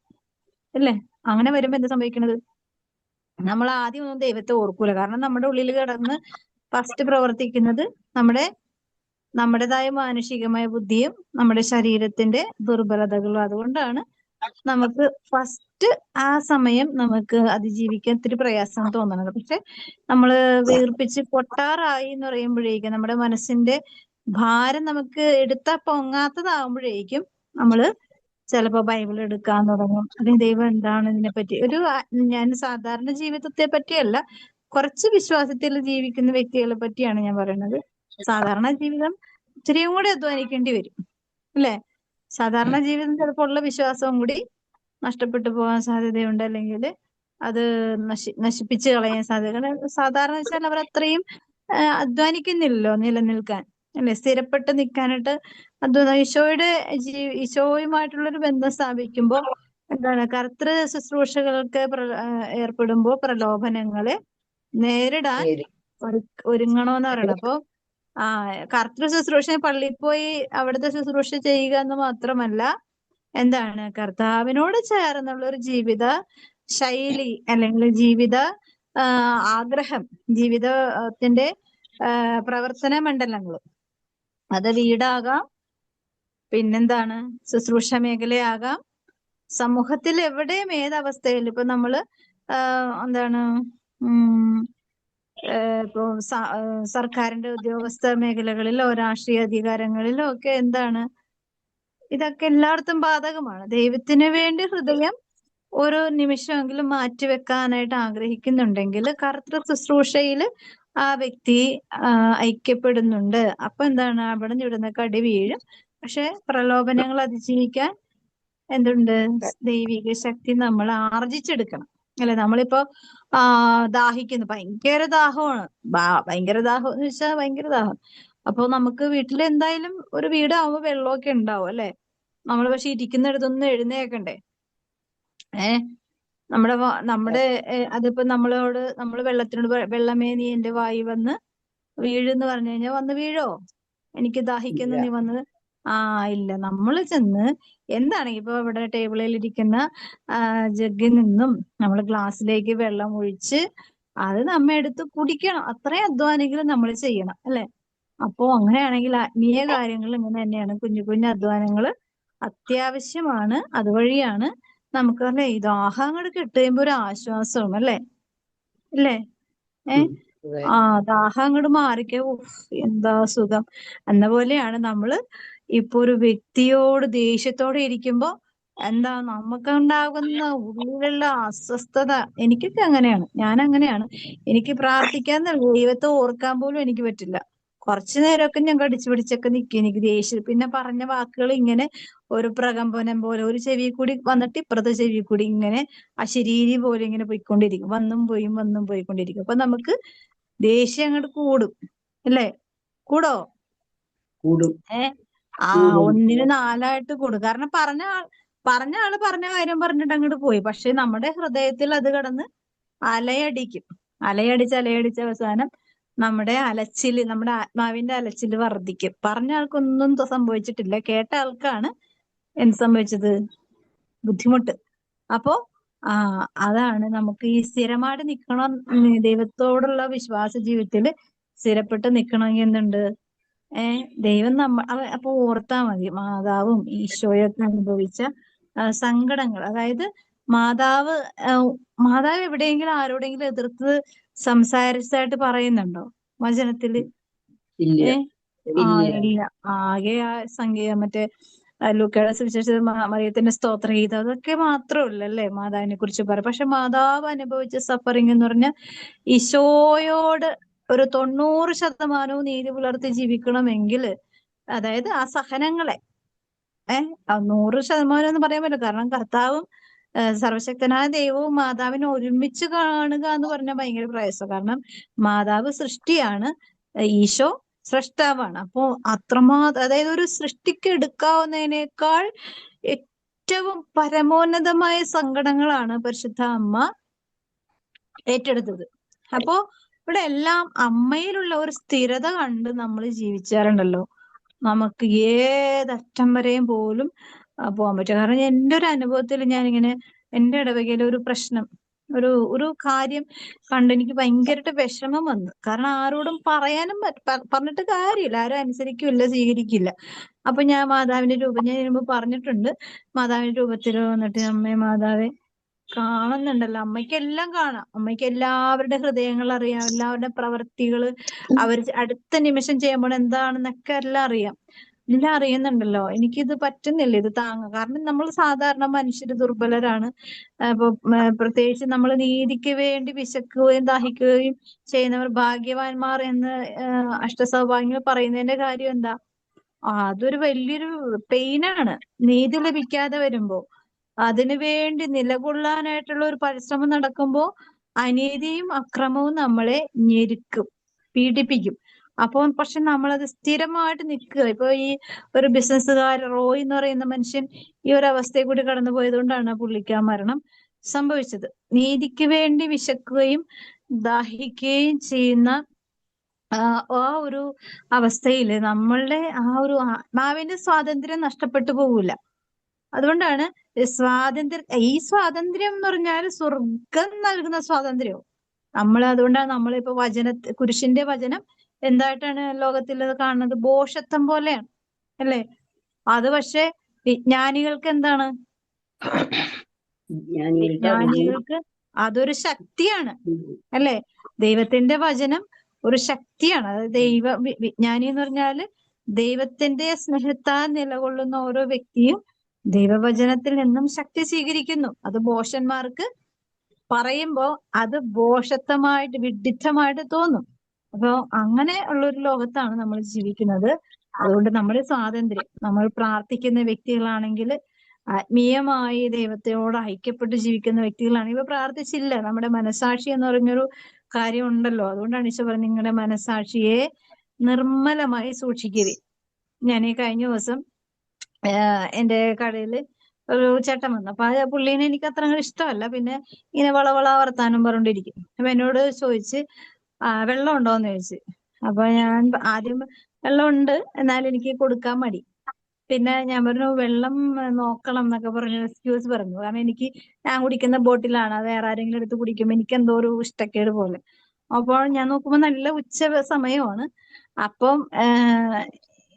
അല്ലേ? അങ്ങനെ വരുമ്പോ എന്താ സംഭവിക്കണത്? നമ്മൾ ആദ്യം ഒന്നും ദൈവത്തെ ഓർക്കൂല, കാരണം നമ്മുടെ ഉള്ളിൽ കിടന്ന് ഫസ്റ്റ് പ്രവർത്തിക്കുന്നത് നമ്മുടേതായ മാനുഷികമായ ബുദ്ധിയും നമ്മുടെ ശരീരത്തിന്റെ ദുർബലതകളും. അതുകൊണ്ടാണ് നമുക്ക് ഫസ്റ്റ് ആ സമയം നമുക്ക് അതിജീവിക്കാൻ ഇത്തിരി പ്രയാസം തോന്നണത്. പക്ഷെ നമ്മള് വീർപ്പിച്ച് പൊട്ടാറായി എന്ന് പറയുമ്പോഴേക്കും നമ്മുടെ മനസ്സിന്റെ ഭാരം നമുക്ക് എടുത്താ പൊങ്ങാത്തതാവുമ്പോഴേക്കും നമ്മള് ചിലപ്പോ ബൈബിൾ എടുക്കാൻ തുടങ്ങും, അല്ലെങ്കിൽ ദൈവം എന്താണ് ഇതിനെപ്പറ്റി ഞാൻ സാധാരണ ജീവിതത്തെ പറ്റിയല്ല, കുറച്ച് വിശ്വാസത്തിൽ ജീവിക്കുന്ന വ്യക്തികളെ പറ്റിയാണ് ഞാൻ പറയുന്നത്. സാധാരണ ജീവിതം ഇത്തിരിയും കൂടി അധ്വാനിക്കേണ്ടി വരും അല്ലെ? സാധാരണ ജീവിതം ചിലപ്പോൾ ഉള്ള വിശ്വാസവും കൂടി നഷ്ടപ്പെട്ടു പോകാൻ സാധ്യതയുണ്ട്, അല്ലെങ്കിൽ അത് നശിപ്പിച്ച് കളയാൻ സാധ്യത. സാധാരണ വെച്ചാൽ അവർ അത്രയും അധ്വാനിക്കുന്നില്ലല്ലോ നിലനിൽക്കാൻ അല്ലെ? സ്ഥിരപ്പെട്ട് നിൽക്കാനായിട്ട് ഈശോയുമായിട്ടുള്ളൊരു ബന്ധം സ്ഥാപിക്കുമ്പോൾ എന്താണ്, കർത്തൃ ശുശ്രൂഷകൾക്ക് ഏർപ്പെടുമ്പോൾ പ്രലോഭനങ്ങളെ നേരിടാൻ ഒരുങ്ങണോന്ന് പറയണം. അപ്പൊ കർത്തൃ ശുശ്രൂഷ, പള്ളിയിൽ പോയി അവിടുത്തെ ശുശ്രൂഷ ചെയ്യുക എന്ന് മാത്രമല്ല, എന്താണ്, കർത്താവിനോട് ചേർന്നുള്ള ഒരു ജീവിത ശൈലി അല്ലെങ്കിൽ ജീവിത ആഗ്രഹം, ജീവിതത്തിന്റെ പ്രവർത്തന മണ്ഡലങ്ങൾ, അത് വീടാകാം, പിന്നെന്താണ് ശുശ്രൂഷ മേഖലയാകാം, സമൂഹത്തിൽ എവിടെയും ഏതവസ്ഥയിൽ ഇപ്പൊ നമ്മള് എന്താണ് ഇപ്പൊ സർക്കാരിന്റെ ഉദ്യോഗസ്ഥ മേഖലകളിലോ രാഷ്ട്രീയ അധികാരങ്ങളിലോ ഒക്കെ എന്താണ്, ഇതൊക്കെ എല്ലായിടത്തും ബാധകമാണ്. ദൈവത്തിന് വേണ്ടി ഹൃദയം ഓരോ നിമിഷമെങ്കിലും മാറ്റിവെക്കാനായിട്ട് ആഗ്രഹിക്കുന്നുണ്ടെങ്കിൽ കർത്തൃ ശുശ്രൂഷയിൽ ആ വ്യക്തി ഐക്യപ്പെടുന്നുണ്ട്. അപ്പൊ എന്താണ്, അവിടെ നിന്നൊക്കെ അടി വീഴും. പക്ഷെ പ്രലോഭനങ്ങൾ അതിജീവിക്കാൻ എന്തുണ്ട്, ദൈവിക ശക്തി നമ്മൾ ആർജിച്ചെടുക്കണം അല്ലെ? നമ്മളിപ്പോ ദാഹിക്കുന്നു, ഭയങ്കര ദാഹമാണ്, ഭയങ്കര ദാഹം എന്ന് വെച്ചാൽ ഭയങ്കര ദാഹം. അപ്പൊ നമുക്ക് വീട്ടിൽ എന്തായാലും ഒരു വീടാവുമ്പോ വെള്ളമൊക്കെ ഉണ്ടാവും അല്ലെ? നമ്മൾ പക്ഷെ ഇരിക്കുന്നിടത്തൊന്നും എഴുന്നേക്കണ്ടേ? നമ്മുടെ അതിപ്പോ നമ്മൾ വെള്ളത്തിനോട് വെള്ളമേ നീ എന്റെ വായി വന്ന് വീഴെന്ന് പറഞ്ഞു കഴിഞ്ഞാൽ വന്ന് വീഴോ? എനിക്ക് ദാഹിക്കുന്നു നീ വന്ന് ഇല്ല. നമ്മൾ ചെന്ന് എന്താണെങ്കിൽ ഇപ്പൊ ഇവിടെ ടേബിളിൽ ഇരിക്കുന്ന ജഗ്ഗിൽ നിന്നും നമ്മൾ ഗ്ലാസ്സിലേക്ക് വെള്ളം ഒഴിച്ച് അത് നമ്മ എടുത്ത് കുടിക്കണം. അത്രയും അധ്വാനങ്ങൾ നമ്മൾ ചെയ്യണം അല്ലെ? അപ്പോ അങ്ങനെയാണെങ്കിൽ ആത്മീയ കാര്യങ്ങൾ ഇങ്ങനെ തന്നെയാണ്, കുഞ്ഞു കുഞ്ഞു അധ്വാനങ്ങൾ അത്യാവശ്യമാണ്. അതുവഴിയാണ് നമുക്ക് അല്ലെ ഈ ദാഹം അങ്ങോട്ട് കിട്ടുമ്പോ ഒരു ആശ്വാസവും അല്ലെ? ഇല്ലേ? ദാഹം അങ്ങോട്ട് മാറിക്കോ, എന്താ സുഖം എന്ന പോലെയാണ് നമ്മള് ഇപ്പൊ ഒരു വ്യക്തിയോട് ദേഷ്യത്തോടെ ഇരിക്കുമ്പോ എന്താ നമുക്കുണ്ടാകുന്ന ഉള്ളിലുള്ള അസ്വസ്ഥത. എനിക്കൊക്കെ അങ്ങനെയാണ്, ഞാൻ അങ്ങനെയാണ്. എനിക്ക് പ്രാർത്ഥിക്കാൻ ദൈവത്തെ ഓർക്കാൻ പോലും എനിക്ക് പറ്റില്ല. കുറച്ചു നേരമൊക്കെ ഞാൻ കടിച്ചു പിടിച്ചൊക്കെ നിൽക്കും, എനിക്ക് ദേഷ്യം. പിന്നെ പറഞ്ഞ വാക്കുകൾ ഇങ്ങനെ ഒരു പ്രകമ്പനം പോലെ ഒരു ചെവി കൂടി വന്നിട്ട് ഇപ്പുറത്തെ ചെവി കൂടി ഇങ്ങനെ അശരീരി പോലെ ഇങ്ങനെ പോയിക്കൊണ്ടിരിക്കും, വന്നും പോയിക്കൊണ്ടിരിക്കും. അപ്പൊ നമുക്ക് ദേഷ്യം അങ്ങോട്ട് കൂടും അല്ലേ? കൂടും. ആ ഒന്നിന് നാലായിട്ട് കൂടും. കാരണം പറഞ്ഞ ആള് പറഞ്ഞ കാര്യം പറഞ്ഞിട്ട് അങ്ങോട്ട് പോയി. പക്ഷെ നമ്മുടെ ഹൃദയത്തിൽ അത് കിടന്ന് അലയടിക്കും. അലയടിച്ച് അവസാനം നമ്മുടെ നമ്മുടെ ആത്മാവിന്റെ അലച്ചില് വർദ്ധിക്കും. പറഞ്ഞ ആൾക്കൊന്നും സംഭവിച്ചിട്ടില്ല. കേട്ട ആൾക്കാണ് എന്ത് സംഭവിച്ചത്? ബുദ്ധിമുട്ട്. അപ്പോ അതാണ് നമുക്ക് ഈ സ്ഥിരമായിട്ട് നിക്കണം. ദൈവത്തോടുള്ള വിശ്വാസ ജീവിതത്തില് സ്ഥിരപ്പെട്ട് നിക്കണമെങ്കിൽ എന്തുണ്ട്? ദൈവം അപ്പൊ ഓർത്താ മതി, മാതാവും ഈശോയൊക്കെ അനുഭവിച്ച സങ്കടങ്ങൾ. അതായത് മാതാവ് എവിടെയെങ്കിലും ആരോടെങ്കിലും എതിർത്ത് സംസാരിച്ചതായിട്ട് പറയുന്നുണ്ടോ വചനത്തില്? ഇല്ല. ആകെ ആ മറ്റേ ലൂക്കയുടെ സുവിശേഷത്തിൽ മറിയത്തിന്റെ സ്തോത്രഗീതം അതൊക്കെ മാത്രമല്ല അല്ലേ മാതാവിനെ കുറിച്ച് പറയും. പക്ഷെ മാതാവ് അനുഭവിച്ച സഫറിങ് എന്ന് പറഞ്ഞാൽ ഈശോയോട് ഒരു 90% നീതി പുലർത്തി ജീവിക്കണമെങ്കിൽ, അതായത് ആ സഹനങ്ങളെ 100% എന്ന് പറയാൻ പറ്റില്ല. കാരണം കർത്താവും സർവശക്തനായ ദൈവവും മാതാവിനെ ഒരുമിച്ച് കാണുക എന്ന് പറഞ്ഞാൽ ഭയങ്കര പ്രയാസം. കാരണം മാതാവ് സൃഷ്ടിയാണ്, ഈശോ സ്രഷ്ടാവാണ്. അപ്പോ അത്രമാത്രം, അതായത് ഒരു സൃഷ്ടിക്ക് എടുക്കാവുന്നതിനേക്കാൾ ഏറ്റവും പരമോന്നതമായ സങ്കടങ്ങളാണ് പരിശുദ്ധ അമ്മ ഏറ്റെടുത്തത്. അപ്പോ ഇവിടെ എല്ലാം അമ്മയിലുള്ള ഒരു സ്ഥിരത കണ്ട് നമ്മൾ ജീവിച്ചാലുണ്ടല്ലോ, നമുക്ക് ഏതറ്റം വരെയും പോലും പോകാൻ പറ്റും. കാരണം എൻ്റെ ഒരു അനുഭവത്തിൽ ഞാനിങ്ങനെ എൻ്റെ ഇടവകയിലെ ഒരു പ്രശ്നം, ഒരു കാര്യം കണ്ട് എനിക്ക് ഭയങ്കരമായിട്ട് വിഷമം വന്നു. കാരണം ആരോടും പറയാനും പറഞ്ഞിട്ട് കാര്യമില്ല, ആരും അനുസരിക്കില്ല, സ്വീകരിക്കില്ല. അപ്പൊ ഞാൻ മാതാവിന്റെ രൂപം, ഞാൻ ഇതിനു മുമ്പ് പറഞ്ഞിട്ടുണ്ട്, മാതാവിന്റെ രൂപത്തിൽ വന്നിട്ട് അമ്മേ മാതാവേ, കാണുന്നുണ്ടല്ലോ, അമ്മയ്ക്ക് എല്ലാം കാണാം, അമ്മയ്ക്ക് എല്ലാവരുടെ ഹൃദയങ്ങൾ അറിയാം, എല്ലാവരുടെ പ്രവൃത്തികള് അവർ അടുത്ത നിമിഷം ചെയ്യുമ്പോൾ എന്താണെന്നൊക്കെ എല്ലാം അറിയാം. എല്ലാം അറിയുന്നുണ്ടല്ലോ. എനിക്കിത് പറ്റുന്നില്ല, ഇത് താങ്ങാൻ. കാരണം നമ്മൾ സാധാരണ മനുഷ്യര് ദുർബലരാണ്. അപ്പൊ പ്രത്യേകിച്ച് നമ്മൾ നീതിക്ക് വേണ്ടി വിശക്കുകയും ദാഹിക്കുകയും ചെയ്യുന്നവർ ഭാഗ്യവാന്മാർ എന്ന് അഷ്ടസൗഭാഗ്യങ്ങൾ പറയുന്നതിന്റെ കാര്യം എന്താ? അതൊരു വലിയൊരു പെയിനാണ്. നീതി ലഭിക്കാതെ വരുമ്പോ അതിനു വേണ്ടി നിലകൊള്ളാനായിട്ടുള്ള ഒരു പരിശ്രമം നടക്കുമ്പോ അനീതിയും അക്രമവും നമ്മളെ ഞെരുക്കും, പീഡിപ്പിക്കും. അപ്പോൾ പക്ഷെ നമ്മളത് സ്ഥിരമായിട്ട് നിൽക്കുക. ഇപ്പൊ ഈ ഒരു ബിസിനസ്സുകാരൻ റോയ് എന്ന് പറയുന്ന മനുഷ്യൻ ഈ ഒരു അവസ്ഥയെ കൂടി കടന്നു പോയത് കൊണ്ടാണ് പുള്ളിക്ക് ആ മരണം സംഭവിച്ചത്. നീതിക്ക് വേണ്ടി വിശക്കുകയും ദാഹിക്കുകയും ചെയ്യുന്ന ആ ഒരു അവസ്ഥയില് നമ്മളുടെ ആ ഒരു ആത്മാവിന്റെ സ്വാതന്ത്ര്യം നഷ്ടപ്പെട്ടു പോകില്ല. അതുകൊണ്ടാണ് ഈ സ്വാതന്ത്ര്യം എന്ന് പറഞ്ഞാൽ സ്വർഗം നൽകുന്ന സ്വാതന്ത്ര്യവും. അതുകൊണ്ടാണ് നമ്മളിപ്പോ കുരിശിന്റെ വചനം എന്തായിട്ടാണ് ലോകത്തിൽ കാണുന്നത്? ഭോഷത്വം പോലെയാണ് അല്ലേ? അത് പക്ഷെ വിജ്ഞാനികൾക്ക് എന്താണ്? വിജ്ഞാനികൾക്ക് അതൊരു ശക്തിയാണ് അല്ലേ? ദൈവത്തിന്റെ വചനം ഒരു ശക്തിയാണ്. അതായത് വിജ്ഞാനി എന്ന് പറഞ്ഞാല് ദൈവത്തിന്റെ സ്നേഹത്താൽ നിലകൊള്ളുന്ന ഓരോ വ്യക്തിയും ദൈവവചനത്തിൽ നിന്നും ശക്തി സ്വീകരിക്കുന്നു. അത് ഭോഷന്മാർക്ക് പറയുമ്പോ അത് ഭോഷത്വമായിട്ട്, വിഡ്ഢിത്തമായിട്ട് തോന്നും. അപ്പൊ അങ്ങനെ ഉള്ളൊരു ലോകത്താണ് നമ്മൾ ജീവിക്കുന്നത്. അതുകൊണ്ട് നമ്മുടെ സ്വാതന്ത്ര്യം, നമ്മൾ പ്രാർത്ഥിക്കുന്ന വ്യക്തികളാണെങ്കിൽ, ആത്മീയമായി ദൈവത്തോട് ഐക്യപ്പെട്ട് ജീവിക്കുന്ന വ്യക്തികളാണ്. ഇവ പ്രാർത്ഥിച്ചില്ല, നമ്മുടെ മനസാക്ഷി എന്ന് പറഞ്ഞൊരു കാര്യം ഉണ്ടല്ലോ. അതുകൊണ്ടാണ് ഈശോ പറഞ്ഞത് നിങ്ങളുടെ മനസാക്ഷിയെ നിർമ്മലമായി സൂക്ഷിക്കുക. ഞാൻ ഈ കഴിഞ്ഞ ദിവസം എന്റെ കടയില് ഒരു ചേട്ടൻ വന്നു. അപ്പൊ ആ പുള്ളീനെ എനിക്ക് അത്ര ഇഷ്ടമല്ല. പിന്നെ ഇങ്ങനെ വളവള വർത്താനം പറഞ്ഞോണ്ടിരിക്കും. അപ്പൊ എന്നോട് ചോദിച്ച് വെള്ളം ഉണ്ടോന്ന് ചോദിച്ചു. അപ്പൊ ഞാൻ ആദ്യം വെള്ളം ഉണ്ട്, എന്നാലും എനിക്ക് കൊടുക്കാൻ മടി. പിന്നെ ഞാൻ പറഞ്ഞു വെള്ളം നോക്കണം എന്നൊക്കെ പറഞ്ഞു എക്സ്ക്യൂസ് പറഞ്ഞു. കാരണം ഞാൻ കുടിക്കുന്ന ബോട്ടിലാണ്, അത് വേറെ ആരെങ്കിലും എടുത്ത് കുടിക്കുമ്പോൾ എനിക്ക് എന്തോ ഒരു ഇഷ്ടക്കേട് പോലെ. അപ്പോൾ ഞാൻ നോക്കുമ്പോ നല്ല ഉച്ച സമയമാണ്. അപ്പം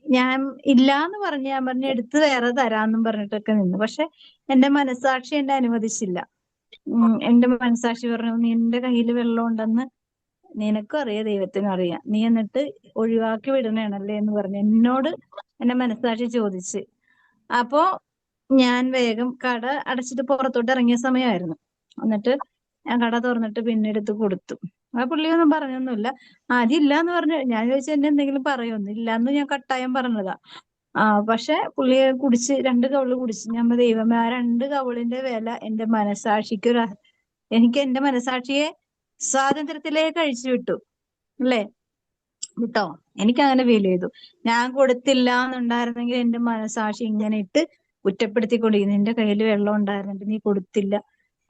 ഞാൻ ഇല്ലാന്ന് പറഞ്ഞു. ഞാൻ പറഞ്ഞു എടുത്ത് വേറെ തരാന്നും പറഞ്ഞിട്ടൊക്കെ നിന്നു. പക്ഷെ എന്റെ മനസാക്ഷി എന്നെ അനുവദിച്ചില്ല. എന്റെ മനസാക്ഷി പറഞ്ഞു നിന്റെ കയ്യിൽ വെള്ളം ഉണ്ടെന്ന് നിനക്കും അറിയാം, ദൈവത്തിനും അറിയാം, നീ എന്നിട്ട് ഒഴിവാക്കി വിടണേണല്ലേ എന്ന് പറഞ്ഞു എന്നോട് എന്റെ മനസാക്ഷി ചോദിച്ച്. അപ്പോ ഞാൻ വേഗം കട അടച്ചിട്ട് പുറത്തോട്ട് ഇറങ്ങിയ സമയമായിരുന്നു. എന്നിട്ട് ഞാൻ കട തുറന്നിട്ട് പിന്നെ എടുത്ത് കൊടുത്തു. ആ പുള്ളിയൊന്നും പറഞ്ഞൊന്നുമില്ല. അതില്ല എന്ന് പറഞ്ഞു. ഞാൻ ചോദിച്ചു എന്നെ എന്തെങ്കിലും പറയുമെന്ന്. ഇല്ലാന്ന് ഞാൻ കട്ടായം പറഞ്ഞതാ. പക്ഷെ പുള്ളി കുടിച്ച് 2 കവിള് കുടിച്ച്. ഞാൻ ദൈവമേ, ആ 2 കവിളിന്റെ വില എന്റെ മനസാക്ഷിക്ക് എനിക്ക് എന്റെ മനസാക്ഷിയെ സ്വാതന്ത്ര്യത്തിലേക്ക് അഴിച്ചു വിട്ടു അല്ലേ? കേട്ടോ. എനിക്ക് അങ്ങനെ ഫീൽ ചെയ്തു. ഞാൻ കൊടുത്തില്ല എന്നുണ്ടായിരുന്നെങ്കിൽ എന്റെ മനസാക്ഷി ഇങ്ങനെ ഇട്ട് കുറ്റപ്പെടുത്തിക്കൊണ്ടിരിക്കുന്നു. നിന്റെ കയ്യിൽ വെള്ളം ഉണ്ടായിരുന്നിട്ട് നീ കൊടുത്തില്ല,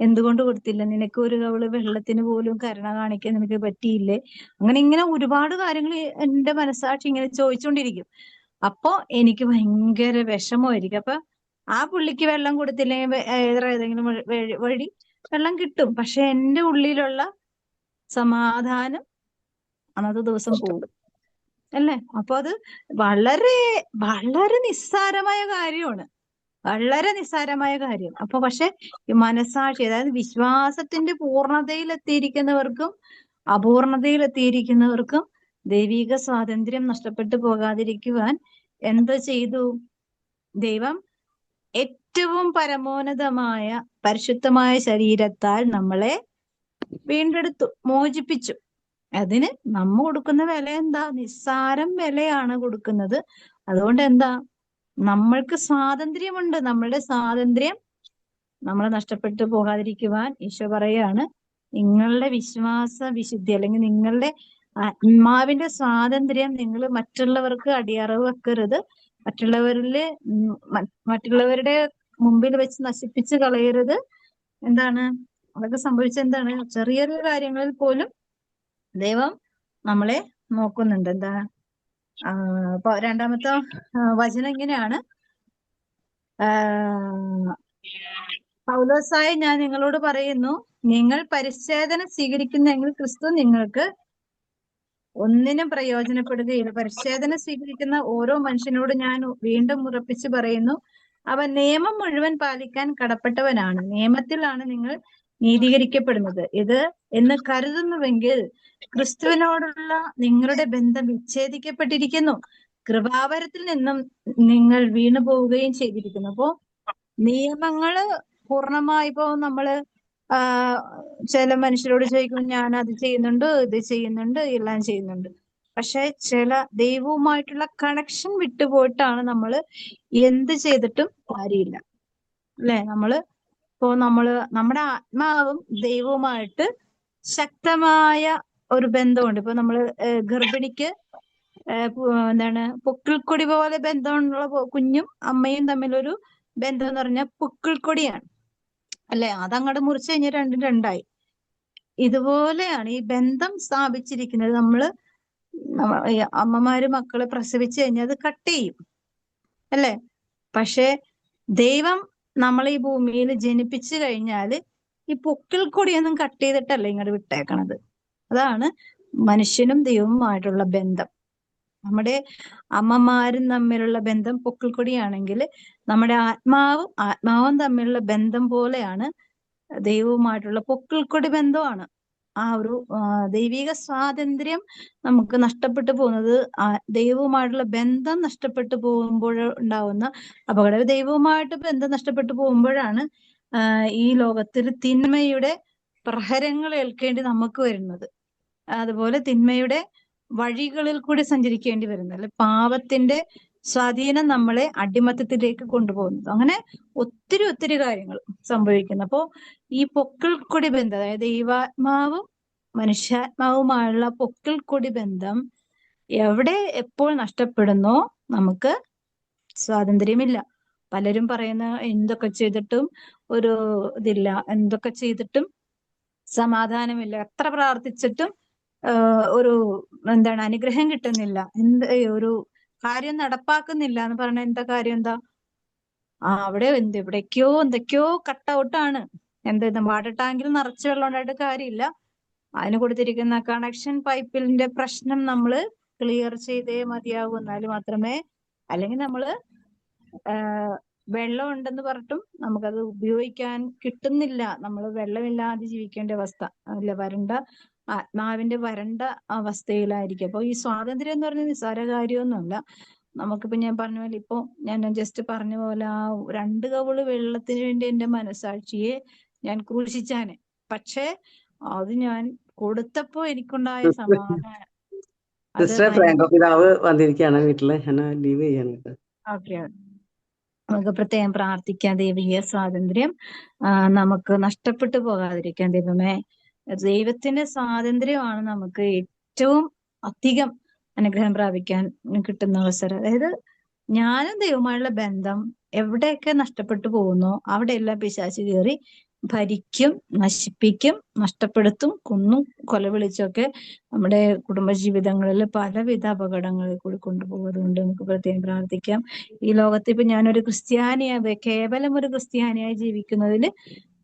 എന്തുകൊണ്ട് കൊടുത്തില്ല? നിനക്ക് ഒരു കവള് വെള്ളത്തിന് പോലും കരുണ കാണിക്കാൻ നിനക്ക് പറ്റിയില്ലേ? അങ്ങനെ ഇങ്ങനെ ഒരുപാട് കാര്യങ്ങൾ എന്റെ മനസാക്ഷി ഇങ്ങനെ ചോദിച്ചുകൊണ്ടിരിക്കും. അപ്പൊ എനിക്ക് ഭയങ്കര വിഷമമായിരിക്കും. അപ്പൊ ആ പുള്ളിക്ക് വെള്ളം കൊടുത്തില്ലെങ്കിൽ വേറെ ഏതെങ്കിലും വഴി വെള്ളം കിട്ടും. പക്ഷെ എന്റെ ഉള്ളിലുള്ള സമാധാനം അന്നത്തെ ദിവസം പോകും, അല്ലേ? അപ്പൊ അത് വളരെ വളരെ നിസ്സാരമായ കാര്യമാണ്, വളരെ നിസ്സാരമായ കാര്യം. അപ്പൊ പക്ഷെ ഈ മനസാക്ഷി, അതായത് വിശ്വാസത്തിന്റെ പൂർണ്ണതയിലെത്തിയിരിക്കുന്നവർക്കും അപൂർണതയിലെത്തിയിരിക്കുന്നവർക്കും ദൈവിക സ്വാതന്ത്ര്യം നഷ്ടപ്പെട്ടു പോകാതിരിക്കുവാൻ എന്ത് ചെയ്തു? ദൈവം ഏറ്റവും പരമോന്നതമായ പരിശുദ്ധമായ ശരീരത്താൽ നമ്മളെ വീണ്ടെടുത്തു, മോചിപ്പിച്ചു. അതിന് നമ്മ കൊടുക്കുന്ന വില എന്താ? നിസ്സാരം വിലയാണ് കൊടുക്കുന്നത്. അതുകൊണ്ട് എന്താ? നമ്മൾക്ക് സ്വാതന്ത്ര്യമുണ്ട്. നമ്മളുടെ സ്വാതന്ത്ര്യം നമ്മൾ നഷ്ടപ്പെട്ടു പോകാതിരിക്കുവാൻ ഈശോ പറയാണ്, നിങ്ങളുടെ വിശ്വാസ വിശുദ്ധി അല്ലെങ്കിൽ നിങ്ങളുടെ ആത്മാവിന്റെ സ്വാതന്ത്ര്യം നിങ്ങൾ മറ്റുള്ളവർക്ക് അടിയറവ് വെക്കരുത്. മറ്റുള്ളവരില് മറ്റുള്ളവരുടെ മുമ്പിൽ വെച്ച് നശിപ്പിച്ച് കളയരുത്. എന്താണ് അതൊക്കെ സംഭവിച്ചെന്താണ്? ചെറിയ ചെറിയ കാര്യങ്ങളിൽ പോലും ദൈവം നമ്മളെ നോക്കുന്നുണ്ട്. എന്താണ് രണ്ടാമത്തെ വചനം ഇങ്ങനെയാണ്, പൗലോസായ ഞാൻ നിങ്ങളോട് പറയുന്നു, നിങ്ങൾ പരിച്ഛേദന സ്വീകരിക്കുന്നെങ്കിൽ ക്രിസ്തു നിങ്ങൾക്ക് ഒന്നിനും പ്രയോജനപ്പെടുകയില്ല. പരിച്ഛേദന സ്വീകരിക്കുന്ന ഓരോ മനുഷ്യനോട് ഞാൻ വീണ്ടും ഉറപ്പിച്ചു പറയുന്നു, അവൻ നിയമം മുഴുവൻ പാലിക്കാൻ കടപ്പെട്ടവനാണ്. നിയമത്തിലാണ് നിങ്ങൾ നീതീകരിക്കപ്പെടുന്നത് ഇത് എന്ന് കരുതുന്നുവെങ്കിൽ ക്രിസ്തുവിനോടുള്ള നിങ്ങളുടെ ബന്ധം വിച്ഛേദിക്കപ്പെട്ടിരിക്കുന്നു, കൃപാവരത്തിൽ നിന്നും നിങ്ങൾ വീണു പോവുകയും ചെയ്തിരിക്കുന്നു. അപ്പോ നിയമങ്ങള് പൂർണ്ണമായി ഇപ്പോ നമ്മള് ചില മനുഷ്യരോട് ചോദിക്കും, ഞാൻ അത് ചെയ്യുന്നുണ്ട്, ഇത് ചെയ്യുന്നുണ്ട്, എല്ലാം ചെയ്യുന്നുണ്ട്. പക്ഷെ ചില ദൈവവുമായിട്ടുള്ള കണക്ഷൻ വിട്ടുപോയിട്ടാണ് നമ്മൾ എന്ത് ചെയ്തിട്ടും കാര്യമില്ല, അല്ലെ? നമ്മുടെ ആത്മാവും ദൈവവുമായിട്ട് ശക്തമായ ഒരു ബന്ധമുണ്ട്. ഇപ്പൊ നമ്മള് ഗർഭിണിക്ക് എന്താണ് പൊക്കിൾക്കൊടി പോലെ ബന്ധമുള്ള കുഞ്ഞും അമ്മയും തമ്മിലൊരു ബന്ധം എന്ന് പറഞ്ഞാൽ പൊക്കിൾക്കൊടിയാണ്, അല്ലെ? അതങ്ങോട്ട് മുറിച്ചു കഴിഞ്ഞാൽ രണ്ടും രണ്ടായി. ഇതുപോലെയാണ് ഈ ബന്ധം സ്ഥാപിച്ചിരിക്കുന്നത്. അമ്മമാര് മക്കളെ പ്രസവിച്ചു കഴിഞ്ഞാൽ അത് കട്ട് ചെയ്യും, അല്ലെ? പക്ഷെ ദൈവം നമ്മളെ ഈ ഭൂമിയിൽ ജനിപ്പിച്ചു കഴിഞ്ഞാല് ഈ പൊക്കിൾക്കൊടിയൊന്നും കട്ട് ചെയ്തിട്ടല്ല ഇങ്ങോട്ട് വിട്ടേക്കണത്. അതാണ് മനുഷ്യനും ദൈവവുമായിട്ടുള്ള ബന്ധം. നമ്മുടെ അമ്മമാരും തമ്മിലുള്ള ബന്ധം പൊക്കിൾക്കൊടിയാണെങ്കിൽ നമ്മുടെ ആത്മാവും തമ്മിലുള്ള ബന്ധം പോലെയാണ് ദൈവവുമായിട്ടുള്ള പൊക്കിൾക്കൊടി ബന്ധമാണ്. ആ ഒരു ദൈവിക സ്വാതന്ത്ര്യം നമുക്ക് നഷ്ടപ്പെട്ടു പോകുന്നത് ദൈവവുമായിട്ടുള്ള ബന്ധം നഷ്ടപ്പെട്ടു പോകുമ്പോൾ ഉണ്ടാവുന്ന അപകടം. ദൈവവുമായിട്ട് ബന്ധം നഷ്ടപ്പെട്ടു പോകുമ്പോഴാണ് ഈ ലോകത്തിൽ തിന്മയുടെ പ്രഹരങ്ങൾ ഏൽക്കേണ്ടി നമുക്ക് വരുന്നത്. അതുപോലെ തിന്മയുടെ വഴികളിൽ കൂടി സഞ്ചരിക്കേണ്ടി വരുന്നത്, അല്ലെ? പാപത്തിന്റെ സ്വാധീനം നമ്മളെ അടിമത്തത്തിലേക്ക് കൊണ്ടുപോകുന്നത്. അങ്ങനെ ഒത്തിരി ഒത്തിരി കാര്യങ്ങൾ സംഭവിക്കുന്നു. അപ്പോ ഈ പൊക്കിൾക്കൊടി ബന്ധം, അതായത് ദൈവാത്മാവും മനുഷ്യാത്മാവുമായുള്ള പൊക്കിൾക്കൊടി ബന്ധം എവിടെ എപ്പോൾ നഷ്ടപ്പെടുന്നോ നമുക്ക് സ്വാതന്ത്ര്യമില്ല. പലരും പറയുന്ന എന്തൊക്കെ ചെയ്തിട്ടും ഒരു ഇതില്ല, എന്തൊക്കെ ചെയ്തിട്ടും സമാധാനമില്ല, എത്ര പ്രാർത്ഥിച്ചിട്ടും ഒരു അനുഗ്രഹം കിട്ടുന്നില്ല, ഒരു കാര്യം നടപ്പാക്കുന്നില്ല എന്ന് പറഞ്ഞ എന്താ കാര്യം? എന്താ അവിടെ എന്തൊക്കെയോ കട്ടൗട്ടാണ്. വാട്ടർ ടാങ്കിൽ നിറച്ച് വെള്ളം ഉണ്ടായിട്ട് കാര്യമില്ല. അതിന് കൊടുത്തിരിക്കുന്ന കണക്ഷൻ പൈപ്പിന്റെ പ്രശ്നം നമ്മൾ ക്ലിയർ ചെയ്തേ മതിയാകൂ. എന്നാൽ മാത്രമേ, അല്ലെങ്കിൽ നമ്മള് വെള്ളം ഉണ്ടെന്ന് പറഞ്ഞിട്ടും നമുക്കത് ഉപയോഗിക്കാൻ കിട്ടുന്നില്ല. നമ്മൾ വെള്ളമില്ലാതെ ജീവിക്കേണ്ട അവസ്ഥ, അല്ല? ആത്മാവിന്റെ വരണ്ട അവസ്ഥയിലായിരിക്കും. അപ്പൊ ഈ സ്വാതന്ത്ര്യം എന്ന് പറഞ്ഞ നിസ്സാര കാര്യമൊന്നുമല്ല. നമുക്കിപ്പോ ഞാൻ പറഞ്ഞ പോലെ, ഇപ്പൊ ഞാൻ ജസ്റ്റ് പറഞ്ഞ പോലെ ആ 2 കവിള് വെള്ളത്തിന് വേണ്ടി എന്റെ മനസാക്ഷിയെ ഞാൻ ക്രൂശിച്ചാനെ. പക്ഷെ അത് ഞാൻ കൊടുത്തപ്പോ എനിക്കുണ്ടായ സമാധാനം. പിതാവ് വന്നിരിക്കുകയാണ് വീട്ടില്, ലീവ് ചെയ്യാണ്. ഓക്കെ, നമുക്ക് പ്രത്യേകം പ്രാർത്ഥിക്കാം. ദൈവീയ സ്വാതന്ത്ര്യം നമുക്ക് നഷ്ടപ്പെട്ടു പോകാതിരിക്കാൻ. ദൈവമേ, ദൈവത്തിന്റെ സ്വാതന്ത്ര്യമാണ് നമുക്ക് ഏറ്റവും അധികം അനുഗ്രഹം പ്രാപിക്കാൻ കിട്ടുന്ന അവസരം. അതായത് ഞാനും ദൈവവുമായുള്ള ബന്ധം എവിടെയൊക്കെ നഷ്ടപ്പെട്ടു പോകുന്നോ അവിടെയെല്ലാം പിശാച് കയറി ഭരിക്കും, നശിപ്പിക്കും, നഷ്ടപ്പെടുത്തും, കൊന്നും കൊലവിളിച്ചൊക്കെ നമ്മുടെ കുടുംബജീവിതങ്ങളിൽ പലവിധ അപകടങ്ങളിൽ കൂടി കൊണ്ടുപോകും. അതുകൊണ്ട് നമുക്ക് പ്രത്യേകം പ്രാർത്ഥിക്കാം. ഈ ലോകത്ത് ഇപ്പൊ ഞാനൊരു ക്രിസ്ത്യാനിയായി, കേവലം ഒരു ക്രിസ്ത്യാനിയായി ജീവിക്കുന്നതിൽ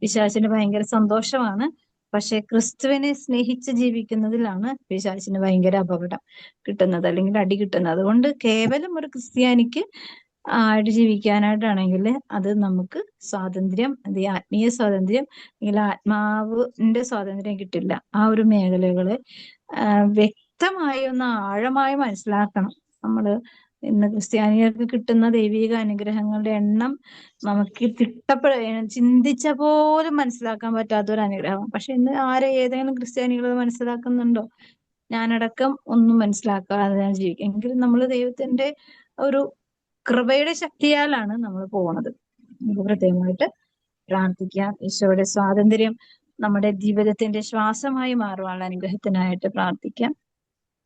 പിശാചിന് ഭയങ്കര സന്തോഷമാണ്. പക്ഷെ ക്രിസ്തുവിനെ സ്നേഹിച്ച് ജീവിക്കുന്നതിലാണ് പിശാചിന് ഭയങ്കര അപകടം കിട്ടുന്നത്, അല്ലെങ്കിൽ അടി കിട്ടുന്നത്. അതുകൊണ്ട് കേവലം ഒരു ക്രിസ്ത്യാനിക്ക് ആയിട്ട് ജീവിക്കാനായിട്ടാണെങ്കിൽ അത് നമുക്ക് സ്വാതന്ത്ര്യം, അത് ആത്മീയ സ്വാതന്ത്ര്യം അല്ലെങ്കിൽ ആത്മാവിന്റെ സ്വാതന്ത്ര്യം കിട്ടില്ല. ആ ഒരു മേഖലകള് വ്യക്തമായി ഒന്ന് ആഴമായി മനസ്സിലാക്കണം. നമ്മള് ഇന്ന് ക്രിസ്ത്യാനികൾക്ക് കിട്ടുന്ന ദൈവിക അനുഗ്രഹങ്ങളുടെ എണ്ണം നമുക്ക് ചിന്തിച്ച പോലും മനസ്സിലാക്കാൻ പറ്റാത്ത ഒരു അനുഗ്രഹം. പക്ഷെ ഇന്ന് ഏതെങ്കിലും ക്രിസ്ത്യാനികൾ മനസ്സിലാക്കുന്നുണ്ടോ? ഞാനടക്കം ഒന്നും മനസ്സിലാക്കാതെ ജീവിക്കുക. എങ്കിലും നമ്മൾ ദൈവത്തിന്റെ ഒരു കൃപയുടെ ശക്തിയാലാണ് നമ്മൾ പോകുന്നത്. നമുക്ക് പ്രത്യേകമായിട്ട് പ്രാർത്ഥിക്കാം. ഈശോയുടെ സ്വാതന്ത്ര്യം നമ്മുടെ ജീവിതത്തിന്റെ ശ്വാസമായി മാറുവാനുള്ള അനുഗ്രഹത്തിനായിട്ട് പ്രാർത്ഥിക്കാം.